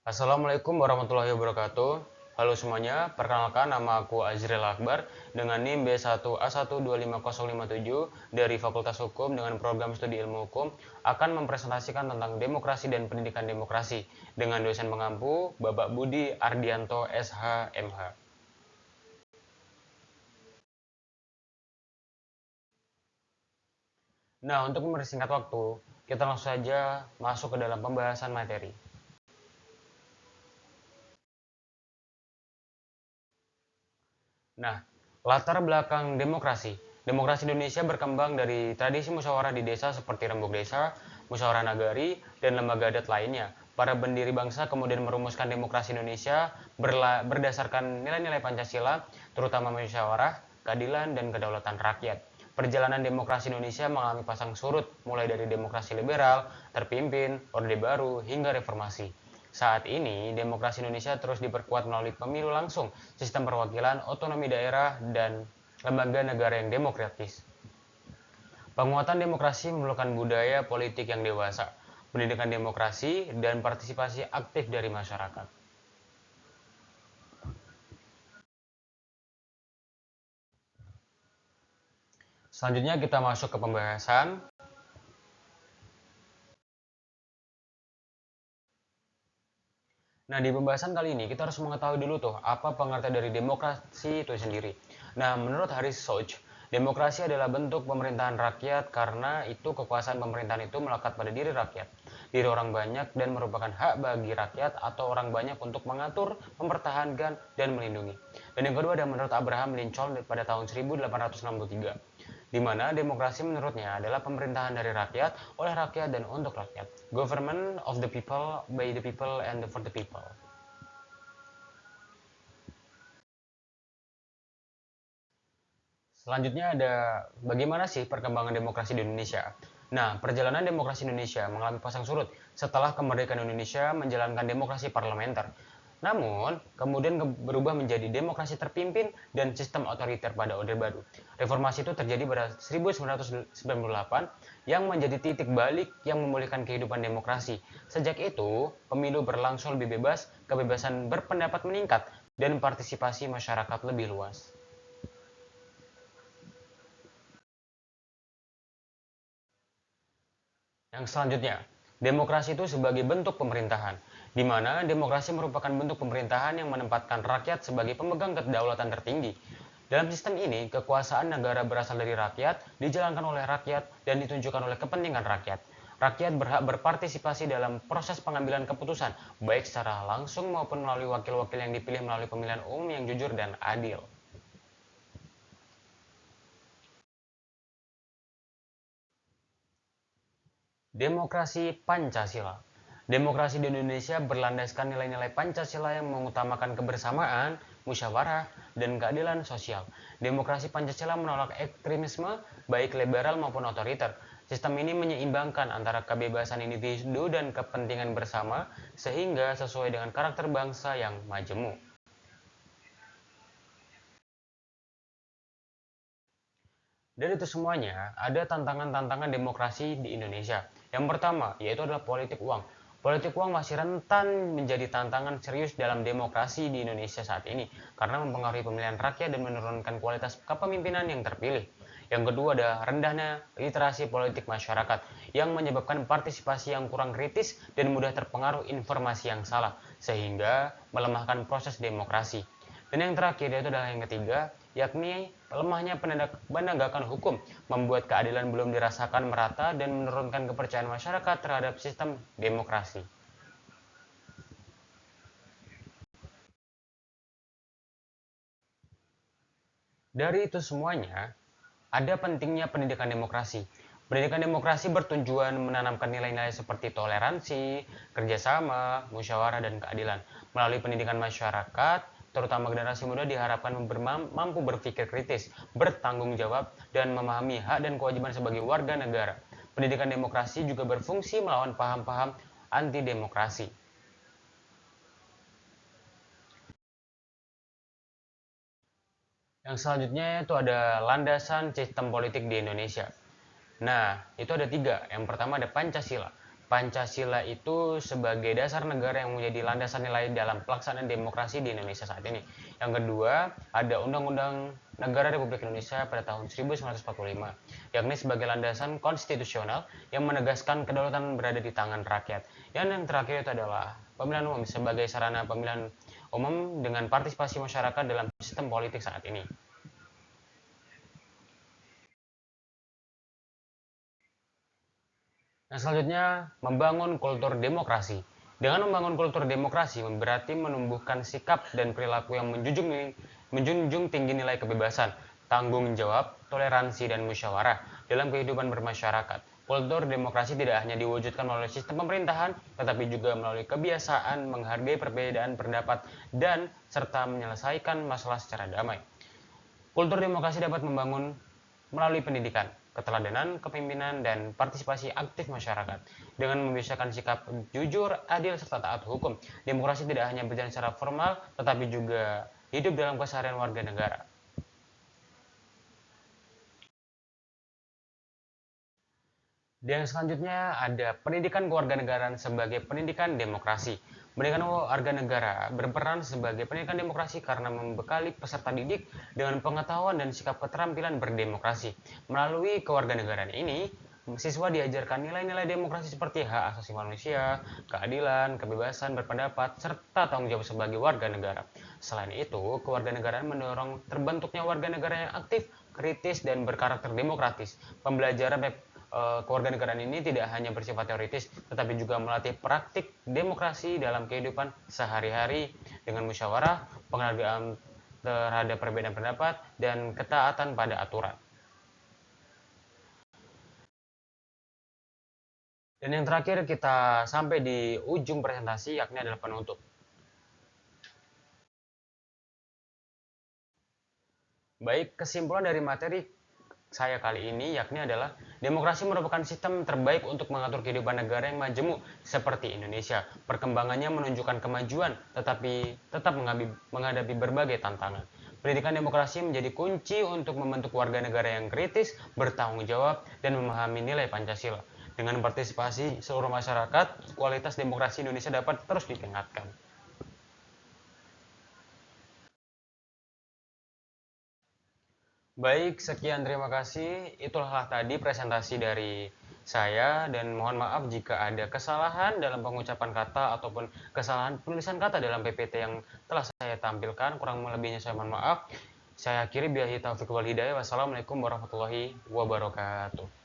Assalamualaikum warahmatullahi wabarakatuh. Halo semuanya, perkenalkan nama aku Azril Akbar dengan NIM B1A125057 dari Fakultas Hukum dengan program studi ilmu hukum akan mempresentasikan tentang demokrasi dan pendidikan demokrasi dengan dosen pengampu Bapak Budi Ardianto SH MH. Nah, untuk mempersingkat waktu, kita langsung saja masuk ke dalam pembahasan materi. Nah, latar belakang demokrasi. Demokrasi Indonesia berkembang dari tradisi musyawarah di desa seperti rembuk desa, musyawarah nagari, dan lembaga adat lainnya. Para pendiri bangsa kemudian merumuskan demokrasi Indonesia berdasarkan nilai-nilai Pancasila, terutama musyawarah, keadilan, dan kedaulatan rakyat. Perjalanan demokrasi Indonesia mengalami pasang surut, mulai dari demokrasi liberal, terpimpin, orde baru, hingga reformasi. Saat ini, demokrasi Indonesia terus diperkuat melalui pemilu langsung, sistem perwakilan, otonomi daerah, dan lembaga negara yang demokratis. Penguatan demokrasi memerlukan budaya politik yang dewasa, pendidikan demokrasi, dan partisipasi aktif dari masyarakat. Selanjutnya kita masuk ke pembahasan. Nah, di pembahasan kali ini kita harus mengetahui dulu tuh apa pengertian dari demokrasi itu sendiri. Nah, menurut Haris Soch, demokrasi adalah bentuk pemerintahan rakyat karena itu kekuasaan pemerintahan itu melekat pada diri rakyat, diri orang banyak dan merupakan hak bagi rakyat atau orang banyak untuk mengatur, mempertahankan dan melindungi. Dan yang kedua ada menurut Abraham Lincoln pada tahun 1863 di mana demokrasi menurutnya adalah pemerintahan dari rakyat, oleh rakyat, dan untuk rakyat. Government of the people, by the people, and for the people. Selanjutnya ada bagaimana sih perkembangan demokrasi di Indonesia. Nah, perjalanan demokrasi Indonesia mengalami pasang surut setelah kemerdekaan Indonesia menjalankan demokrasi parlementer. Namun, kemudian berubah menjadi demokrasi terpimpin dan sistem otoriter pada Orde Baru. Reformasi itu terjadi pada 1998 yang menjadi titik balik yang memulihkan kehidupan demokrasi. Sejak itu, pemilu berlangsung lebih bebas, kebebasan berpendapat meningkat, dan partisipasi masyarakat lebih luas. Yang selanjutnya, demokrasi itu sebagai bentuk pemerintahan, di mana demokrasi merupakan bentuk pemerintahan yang menempatkan rakyat sebagai pemegang kedaulatan tertinggi. Dalam sistem ini, kekuasaan negara berasal dari rakyat, dijalankan oleh rakyat, dan ditunjukkan oleh kepentingan rakyat. Rakyat berhak berpartisipasi dalam proses pengambilan keputusan, baik secara langsung maupun melalui wakil-wakil yang dipilih melalui pemilihan umum yang jujur dan adil. Demokrasi Pancasila. Demokrasi di Indonesia berlandaskan nilai-nilai Pancasila yang mengutamakan kebersamaan, musyawarah, dan keadilan sosial. Demokrasi Pancasila menolak ekstremisme, baik liberal maupun otoriter. Sistem ini menyeimbangkan antara kebebasan individu dan kepentingan bersama, sehingga sesuai dengan karakter bangsa yang majemuk. Dari itu semuanya, ada tantangan-tantangan demokrasi di Indonesia. Yang pertama, yaitu adalah politik uang. Politik uang masih rentan menjadi tantangan serius dalam demokrasi di Indonesia saat ini, karena mempengaruhi pemilihan rakyat dan menurunkan kualitas kepemimpinan yang terpilih. Yang kedua ada rendahnya literasi politik masyarakat, yang menyebabkan partisipasi yang kurang kritis dan mudah terpengaruh informasi yang salah, sehingga melemahkan proses demokrasi. Dan yang terakhir yaitu adalah yang ketiga, yakni lemahnya penegakan hukum, membuat keadilan belum dirasakan merata dan menurunkan kepercayaan masyarakat terhadap sistem demokrasi. Dari itu semuanya, ada pentingnya pendidikan demokrasi. Pendidikan demokrasi bertujuan menanamkan nilai-nilai seperti toleransi, kerjasama, musyawarah, dan keadilan. Melalui pendidikan masyarakat, terutama generasi muda diharapkan mampu berpikir kritis, bertanggung jawab, dan memahami hak dan kewajiban sebagai warga negara. Pendidikan demokrasi juga berfungsi melawan paham-paham anti-demokrasi. Yang selanjutnya itu ada landasan sistem politik di Indonesia. Nah, itu ada tiga. Yang pertama ada Pancasila. Pancasila itu sebagai dasar negara yang menjadi landasan nilai dalam pelaksanaan demokrasi di Indonesia saat ini. Yang kedua, ada Undang-Undang Negara Republik Indonesia pada tahun 1945, yakni sebagai landasan konstitusional yang menegaskan kedaulatan berada di tangan rakyat. Dan yang terakhir itu adalah pemilihan umum sebagai sarana pemilihan umum dengan partisipasi masyarakat dalam sistem politik saat ini. Nah, selanjutnya, membangun kultur demokrasi. Dengan membangun kultur demokrasi berarti menumbuhkan sikap dan perilaku yang menjunjung tinggi nilai kebebasan, tanggung jawab, toleransi, dan musyawarah dalam kehidupan bermasyarakat. Kultur demokrasi tidak hanya diwujudkan melalui sistem pemerintahan, tetapi juga melalui kebiasaan menghargai perbedaan pendapat dan serta menyelesaikan masalah secara damai. Kultur demokrasi dapat membangun melalui pendidikan, keteladanan, kepemimpinan, dan partisipasi aktif masyarakat. Dengan membiasakan sikap jujur, adil, serta taat hukum, demokrasi tidak hanya berjalan secara formal, tetapi juga hidup dalam keseharian warga negara. Dan selanjutnya ada pendidikan kewarganegaraan sebagai pendidikan demokrasi. Pendidikan warga negara berperan sebagai pendidikan demokrasi karena membekali peserta didik dengan pengetahuan dan sikap keterampilan berdemokrasi. Melalui kewarganegaraan ini, siswa diajarkan nilai-nilai demokrasi seperti hak asasi manusia, keadilan, kebebasan berpendapat, serta tanggung jawab sebagai warga negara. Selain itu, kewarganegaraan mendorong terbentuknya warga negara yang aktif, kritis, dan berkarakter demokratis. Pembelajaran kewarganegaraan ini tidak hanya bersifat teoritis, tetapi juga melatih praktik demokrasi dalam kehidupan sehari-hari dengan musyawarah, penghargaan terhadap perbedaan pendapat, dan ketaatan pada aturan. Dan yang terakhir kita sampai di ujung presentasi, yakni adalah penutup. Baik, kesimpulan dari materi saya kali ini yakni adalah demokrasi merupakan sistem terbaik untuk mengatur kehidupan negara yang majemuk seperti Indonesia. Perkembangannya menunjukkan kemajuan tetapi tetap menghadapi berbagai tantangan. Pendidikan demokrasi menjadi kunci untuk membentuk warga negara yang kritis, bertanggung jawab, dan memahami nilai Pancasila. Dengan partisipasi seluruh masyarakat, kualitas demokrasi Indonesia dapat terus ditingkatkan. Baik, sekian terima kasih. Itulah tadi presentasi dari saya dan mohon maaf jika ada kesalahan dalam pengucapan kata ataupun kesalahan penulisan kata dalam PPT yang telah saya tampilkan. Kurang lebihnya saya mohon maaf. Saya akhiri billahi taufiq wal hidayah. Wassalamualaikum warahmatullahi wabarakatuh.